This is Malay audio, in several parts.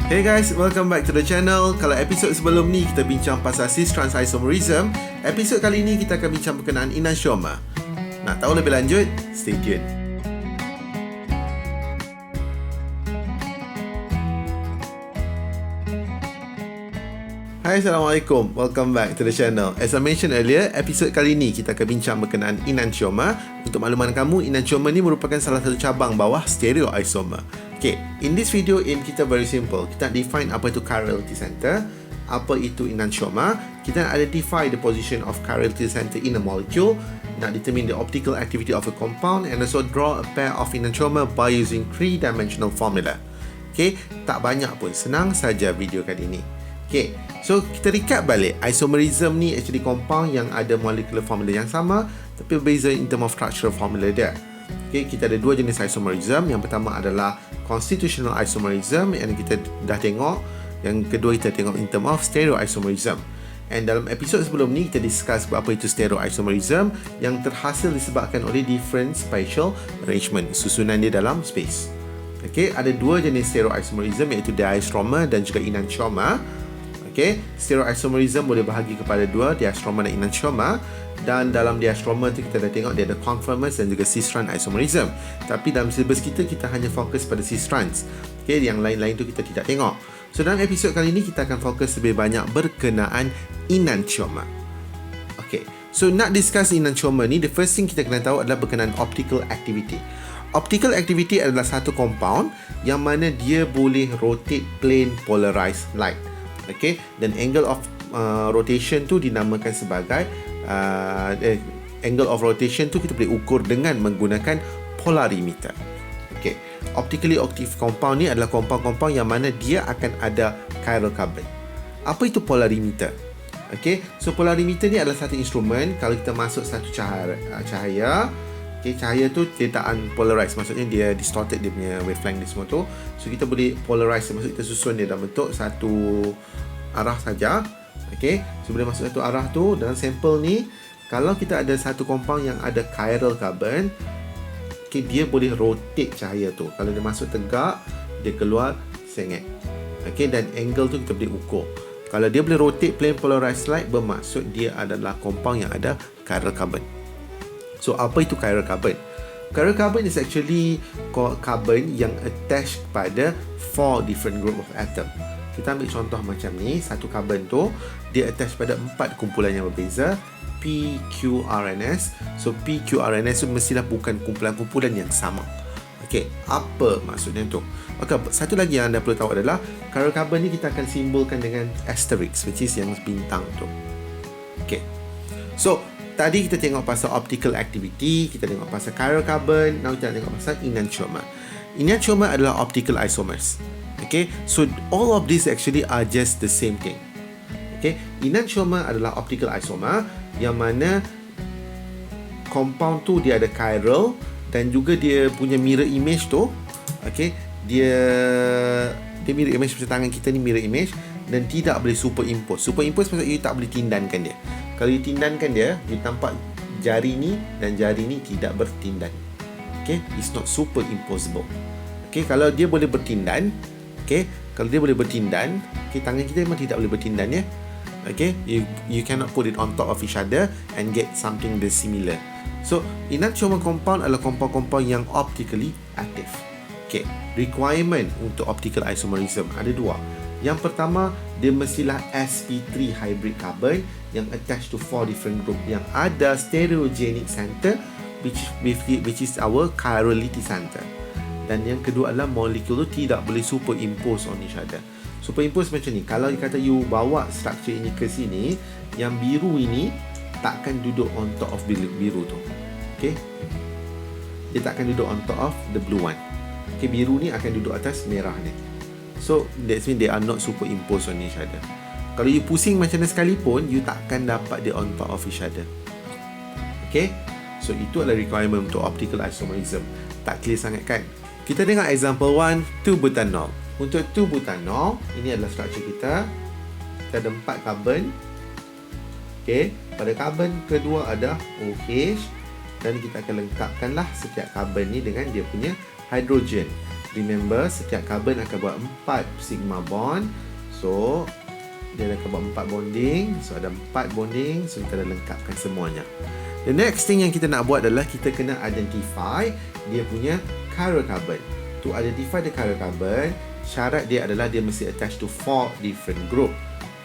Hey guys, welcome back to the channel. Kalau episod sebelum ni kita bincang pasal cis-trans isomerism, episod kali ni kita akan bincang berkenaan enantioma. Nak tahu lebih lanjut? Stay tuned. Hai, Assalamualaikum. Welcome back to the channel. As I mentioned earlier, episod kali ni kita akan bincang berkenaan enantioma. Untuk makluman kamu, enantioma ni merupakan salah satu cabang bawah stereoisomer. Okay, in this video kita very simple. Kita nak define apa itu chirality center, apa itu enantioma. Kita nak identify the position of chirality center in a molecule, nak determine the optical activity of a compound, and also draw a pair of enantioma by using 3-dimensional formula. Okay, tak banyak pun, senang saja video kali ini. Okay, so kita recap balik. Isomerism ni actually compound yang ada molecular formula yang sama tapi berbeza in term of structural formula dia. Okay, kita ada dua jenis isomerism. Yang pertama adalah constitutional isomerism yang kita dah tengok. Yang kedua kita tengok in term of stereoisomerism. And dalam episod sebelum ni kita discuss apa itu stereoisomerism yang terhasil disebabkan oleh different spatial arrangement, susunan dia dalam space. Okay, ada dua jenis stereoisomerism iaitu diastroma dan juga enantioma. Okay, stereoisomerism boleh bahagi kepada dua, diastroma dan enantioma. Dan dalam diastroma tu kita dah tengok dia ada conformous dan juga cis-trans isomerism. Tapi dalam syllabus kita hanya fokus pada cis-trans. Okay, yang lain-lain tu kita tidak tengok. So dalam episod kali ni kita akan fokus lebih banyak berkenaan enantioma. Okay, so nak discuss enantioma ni, the first thing kita kena tahu adalah berkenaan optical activity. Optical activity adalah satu compound yang mana dia boleh rotate plane polarized light. Okay, dan angle of rotation tu dinamakan sebagai angle of rotation tu kita boleh ukur dengan menggunakan polarimeter. Okay, optically active compound ni adalah compound-compound yang mana dia akan ada chiral carbon. Apa itu polarimeter? Okay, so polarimeter ni adalah satu instrumen. Kalau kita masuk satu cahaya, okay, cahaya tu dia tak unpolarized, maksudnya dia distorted dia punya wavelength dia semua tu. So kita boleh polarize, maksud kita susun dia dalam bentuk satu arah saja. Okay, so boleh masuk satu arah tu. Dalam sampel ni, kalau kita ada satu compound yang ada chiral carbon, okay, dia boleh rotate cahaya tu. Kalau dia masuk tegak, dia keluar sengit. Okay, dan angle tu kita boleh ukur. Kalau dia boleh rotate plane polarized light, bermaksud dia adalah compound yang ada chiral carbon. So apa itu chiral carbon? Chiral carbon is actually carbon yang attached pada 4 different group of atom. Kita ambil contoh macam ni, satu carbon tu dia attach pada 4 kumpulan yang berbeza, P, Q, R and S. So P, Q, R and S tu mestilah bukan kumpulan-kumpulan yang sama. Okey, apa maksudnya tu? Okay, satu lagi yang anda perlu tahu adalah chiral carbon ni kita akan simbolkan dengan asterisk, which is yang bintang tu. Okey, so tadi kita tengok pasal optical activity, kita tengok pasal chiral carbon, now kita tengok pasal enantioma. Enantioma adalah optical isomers. Okay, so all of these actually are just the same thing. Okay, enantioma adalah optical isomer yang mana compound tu dia ada chiral dan juga dia punya mirror image tu. Okay, dia mirror image macam tangan kita ni, mirror image, dan tidak boleh superimpose. Superimpose maksud you tak boleh tindankan dia. Kalau you tindankan dia, you nampak jari ni dan jari ni tidak bertindan. Okay, it's not superimposable. Okay, kalau dia boleh bertindan, okay, kalau dia boleh bertindan, okay, tangan kita memang tidak boleh bertindan ya. Okay, you cannot put it on top of each other and get something that's similar. So, enantioma compound adalah compound-compound yang optically active. Okay, requirement untuk optical isomerism ada dua. Yang pertama, dia mestilah sp3 hybrid carbon yang attached to 4 different group yang ada stereogenic center, which is our chirality center. Dan yang kedua adalah molekul tu tidak boleh superimpose on each other. Superimpose macam ni, kalau kata you bawa struktur ini ke sini, yang biru ini takkan duduk on top of biru tu. Okay, dia takkan duduk on top of the blue one. Okay, biru ni akan duduk atas merah ni. So that means they are not superimposed on each other. Kalau you pusing macam mana sekalipun, you takkan dapat dia on top of each other. Okay, so itu adalah requirement untuk optical isomerism. Tak clear sangat kan? Kita tengok example 1, 2-butanol. Untuk 2-butanol, ini adalah struktur kita. Kita ada 4 karbon. Okay, pada karbon kedua ada OH. Dan kita akan lengkapkanlah setiap karbon ni dengan dia punya hidrogen. Remember, setiap carbon akan buat 4 sigma bond. So dia akan buat 4 bonding. So ada 4 bonding. So kita dah lengkapkan semuanya. The next thing yang kita nak buat adalah kita kena identify dia punya chiral carbon. To identify the chiral carbon, syarat dia adalah dia mesti attach to 4 different group.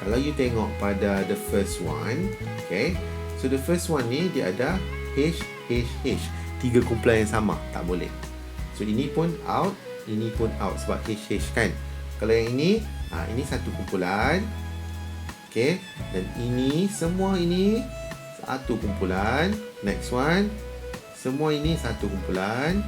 Kalau you tengok pada the first one, okay, so the first one ni dia ada H, H, H, 3 kumpulan yang sama, tak boleh. So ini pun out, ini pun out sebab H, H kan. Kalau yang ini, ini satu kumpulan, okay, dan ini, semua ini satu kumpulan. Next one, semua ini satu kumpulan,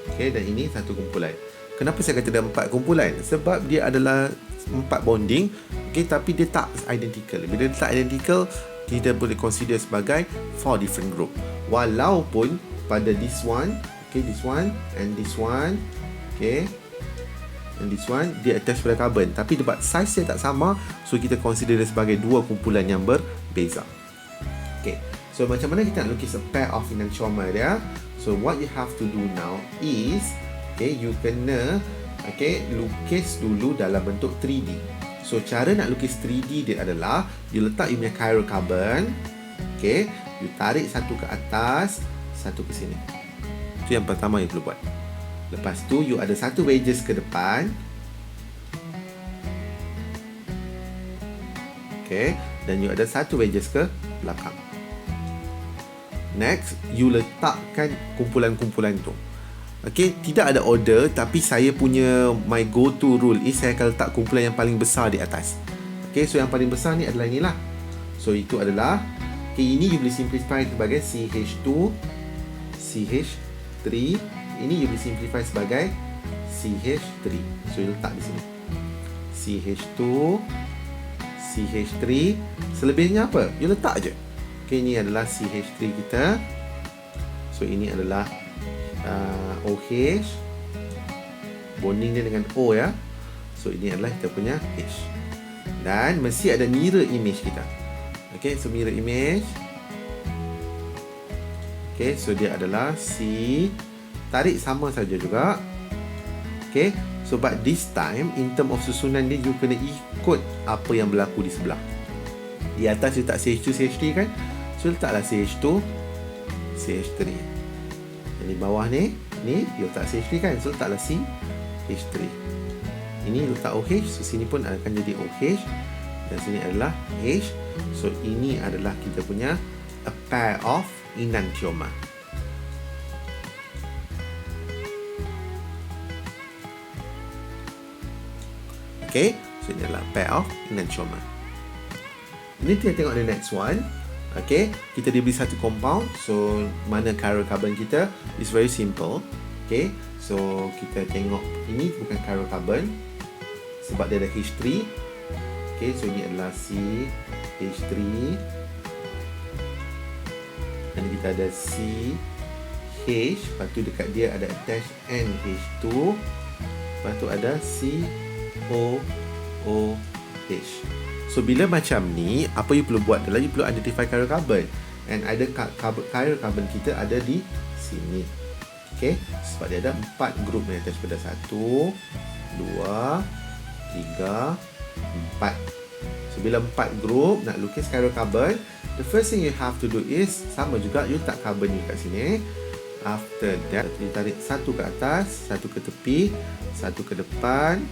okay, dan ini satu kumpulan. Kenapa saya kata ada 4 kumpulan? Sebab dia adalah 4 bonding, okay, tapi dia tak identical. Bila dia tak identical, kita boleh consider sebagai 4 different group. Walaupun pada this one, okay, this one and this one, okay, and this one dia attach pada carbon, tapi sebab size dia tak sama, so kita consider dia sebagai 2 kumpulan yang berbeza. Okay, so macam mana kita nak lukis a pair of enantiomer dia? So what you have to do now is, okay, you kena, okay, lukis dulu dalam bentuk 3D. So cara nak lukis 3D dia adalah you letak you punya chiral carbon, okay, you tarik satu ke atas, satu ke sini. Itu yang pertama you perlu buat. Lepas tu you ada satu wedges ke depan, okay, dan you ada satu wedges ke belakang. Next, you letakkan kumpulan-kumpulan tu. Okay, tidak ada order, tapi saya punya my go to rule is saya akan letak kumpulan yang paling besar di atas. Okay, so yang paling besar ni adalah inilah. So itu adalah, okay, ini you boleh simplify sebagai CH2, CH3. Ini you boleh simplify sebagai CH3. So you letak di sini CH2, CH3. Selebihnya apa? You letak je. Okay, ini adalah CH3 kita. So ini adalah OH, bonding dia dengan O ya. So ini adalah kita punya H. Dan mesti ada mirror image kita. Okay, so mirror image. Okay, so dia adalah C. Tarik sama saja juga. Okay, so but this time in term of susunan dia, you kena ikut apa yang berlaku di sebelah. Di atas you letak CH2, CH3 kan. So letaklah CH2, CH3. Yang di bawah ni you letak CH3 kan. So letaklah CH3. Ini letak OH. So sini pun akan jadi OH. Dan sini adalah H. So ini adalah kita punya a pair of enantiomer. Okay, so ini adalah pair of enantiomer. Ini kita tengok the next one. Okay, kita diberi satu compound. So mana chiral carbon kita? It's very simple. Okay, so kita tengok ini bukan chiral carbon sebab dia ada H3. Okay, so ini adalah CH3. Dan kita ada CH. Lepas tu dekat dia ada attach NH2. Lepas tu ada COOH. So bila macam ni, apa you perlu buat adalah you perlu identify chiral carbon. And ada chiral carbon kita ada di sini. Okay, sebab dia ada 4 group yang attach pada 1, 2, 3, 4. So bila 4 group nak lukis chiral carbon, the first thing you have to do is sama juga, you letak carbon ni kat sini. After that, you tarik satu ke atas, satu ke tepi, satu ke depan,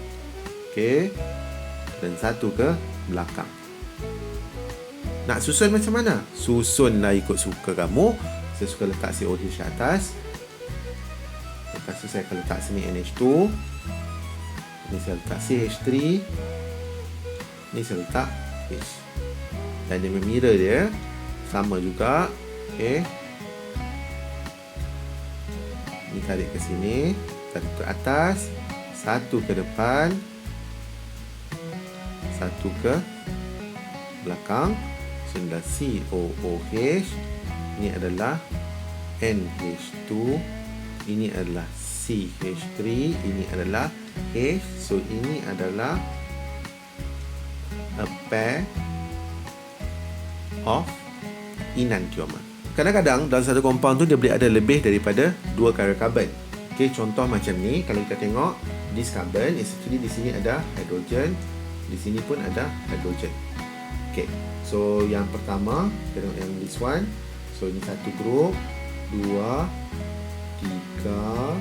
okay, dan satu ke belakang. Nak susun macam mana? Susunlah ikut suka kamu. Saya suka letak COH atas. Lepas tu saya akan letak sini NH2. Ini saya letak CH3. Ini saya letak H. Dan dia mirror dia sama juga. Okay, ini tarik ke sini, satu ke atas, satu ke depan, satu ke belakang. So ini adalah COOH. Ini adalah NH2. Ini adalah CH3. Ini adalah H. So ini adalah a pair of enantiomer. Kadang-kadang dalam satu compound tu dia boleh ada lebih daripada 2 chiral carbon. Okay, contoh macam ni. Kalau kita tengok this carbon, actually di sini ada hidrogen, di sini pun ada hidrogen. Okay, so yang pertama kita tengok yang this one. So ini satu grup, 2, 3,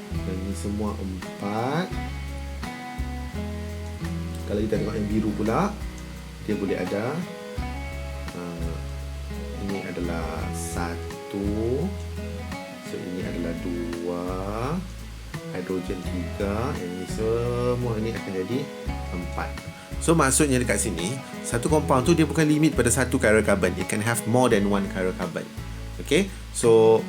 dan ini semua 4. Kalau kita tengok yang biru pula, dia boleh ada ini adalah 1, so ini adalah 2, hidrogen 3, yang ini semua ini akan jadi 4. So maksudnya dekat sini, satu compound tu dia bukan limit pada satu chiral carbon. It can have more than one chiral carbon. Okay, so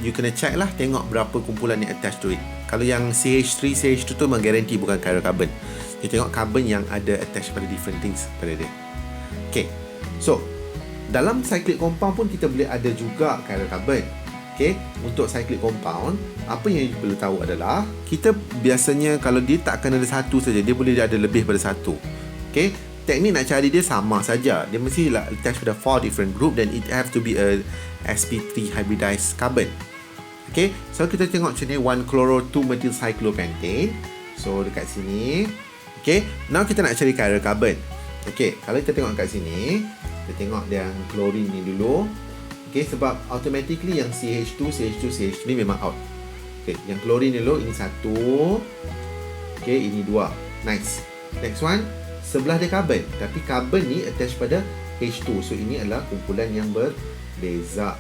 you kena check lah, tengok berapa kumpulan yang attached to it. Kalau yang CH3, CH2 tu memang guarantee bukan chiral carbon. You tengok carbon yang ada attached pada different things pada dia. Okay, so dalam cyclic compound pun kita boleh ada juga chiral carbon. Okay, untuk cyclic compound, apa yang perlu tahu adalah kita biasanya kalau dia tak akan ada satu saja, dia boleh ada lebih pada satu. Okay, teknik nak cari dia sama saja. Dia mesti attach pada 4 different group, dan it have to be a sp3 hybridized carbon. Okay, so kita tengok macam ni 1-chloro-2-methyl cyclopentane. So dekat sini, okay, now kita nak cari chiral carbon. Okay, kalau kita tengok kat sini, kita tengok yang klorin ni dulu. Okay, sebab automatically yang CH2, CH2, CH3 memang out. Okay, yang klorin dulu, ini 1. Okay, ini 2. Nice. Next one, sebelah dia carbon. Tapi carbon ni attach pada H2. So, ini adalah kumpulan yang berbeza.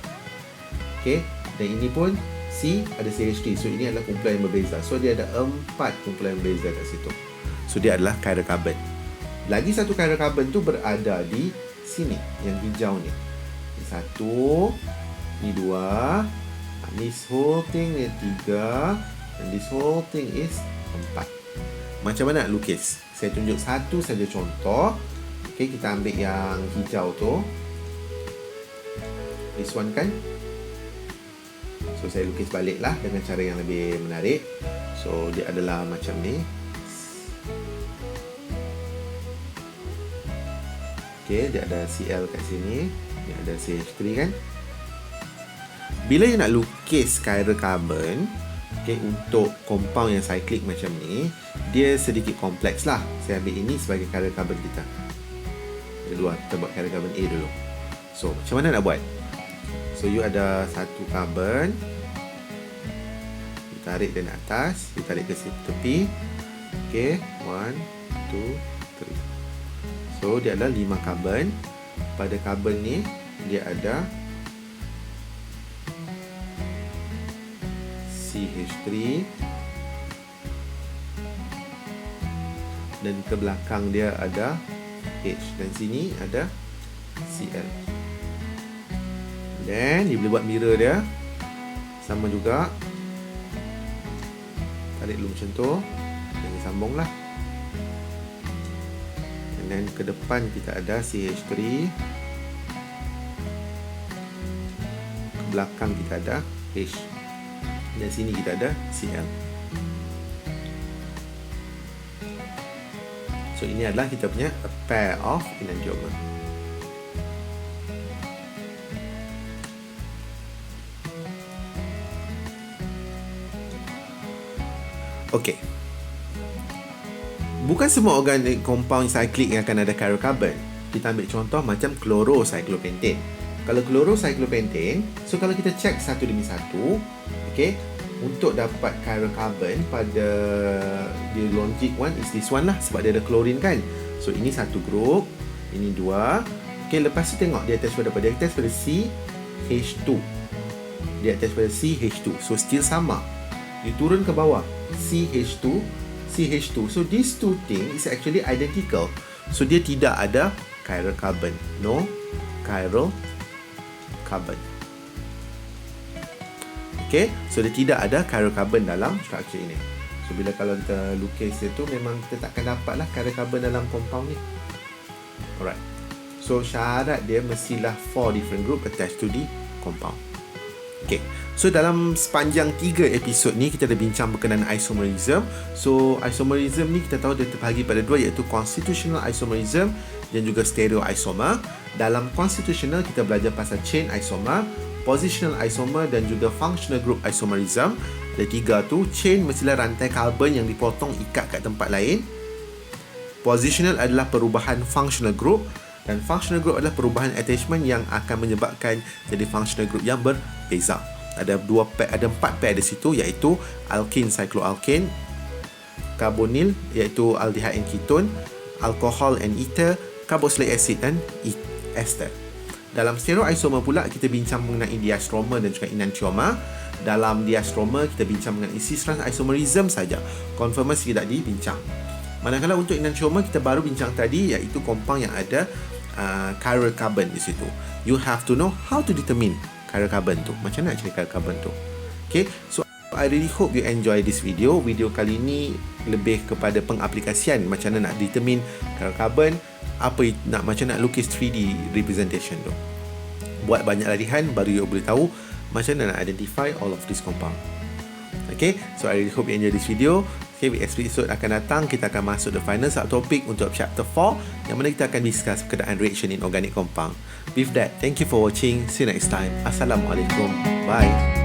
Okay, dan ini pun C ada CH3. So, ini adalah kumpulan yang berbeza. So, dia ada 4 kumpulan yang berbeza kat situ. So, dia adalah chiral carbon. Lagi satu chiral carbon tu berada di sini, yang hijau ni. Ini 1, ini 2, this whole thing ni 3, and this whole thing is 4. Macam mana nak lukis? Saya tunjuk satu saja contoh. Okay, kita ambil yang hijau tu. This one kan? So, saya lukis balik lah dengan cara yang lebih menarik. So, dia adalah macam ni. Okay, dia ada Cl kat sini. Dia ada CH3 kan? Bila you nak lukis chiral carbon, okay, untuk compound yang cyclic macam ni, dia sedikit kompleks lah. Saya ambil ini sebagai chiral carbon kita. Kedua, kita buat chiral carbon A dulu. So, macam mana nak buat? So, you ada satu carbon. You tarik dari atas. You tarik ke tepi. Okay, 1, 2, 3. So, dia adalah 5 carbon. Pada carbon ni, dia ada CH3, dan ke belakang dia ada H, dan sini ada Cl. Dan dia boleh buat mirror dia sama juga. Tarik dulu macam tu, dan sambung lah. Dan ke depan kita ada CH3, ke belakang kita ada H, dan sini kita ada Cl. So ini adalah kita punya a pair of enantiomer. Okey. Bukan semua organik compound cyclic yang akan ada chiral carbon. Kita ambil contoh macam chlorocyclopentane. Kalau chlorocyclopentane, so kalau kita check satu demi satu, okay, untuk dapat chiral carbon pada the logic one is this one lah, sebab dia ada klorin kan. So ini satu grup, ini 2. Okay, lepas tu tengok dia attach pada apa? Dia attach pada CH2. Dia attach pada CH2. So still sama. You turun ke bawah, CH2. So these two things is actually identical. So dia tidak ada chiral carbon. No chiral carbon. Okay, so dia tidak ada chiral carbon dalam structure ini. So bila kalau kita lukis itu, memang kita takkan dapatlah chiral carbon dalam compound ni. Alright. So syarat dia mestilah 4 different group attached to the compound. Okay, so dalam sepanjang 3 episod ni kita dah bincang berkenaan isomerism. So isomerism ni kita tahu dia terbahagi pada 2, iaitu constitutional isomerism dan juga stereoisomer. Dalam constitutional kita belajar pasal chain isomer, positional isomer dan juga functional group isomerism. Ada 3 tu. Chain mestilah rantai karbon yang dipotong ikat kat tempat lain. Positional adalah perubahan functional group, dan functional group adalah perubahan attachment yang akan menyebabkan jadi functional group yang berbeza. Ada 4 pair di situ, iaitu alkene cycloalkane, carbonyl iaitu aldehyde and ketone, alcohol and ether, carboxylic acid dan ester. Dalam stereoisomer pula, kita bincang mengenai diastroma dan juga enantiomer. Dalam diastroma, kita bincang mengenai cis-trans isomerism saja. Konfirmasi tidak dibincang. Manakala untuk enantiomer, kita baru bincang tadi, iaitu compound yang ada chiral carbon di situ. You have to know how to determine chiral carbon tu. Macam mana nak cari chiral carbon tu? Okay, so I really hope you enjoy this video. Video kali ni lebih kepada pengaplikasian macam mana nak determine chiral carbon, macam nak lukis 3D representation tu. Buat banyak latihan baru you boleh tahu macam mana nak identify all of this compound. Okay, so I really hope you enjoy this video. Okay, episode akan datang kita akan masuk the final subtopic untuk chapter 4, yang mana kita akan discuss berkenaan reaction in organic compound. With that, thank you for watching. See you next time. Assalamualaikum. Bye.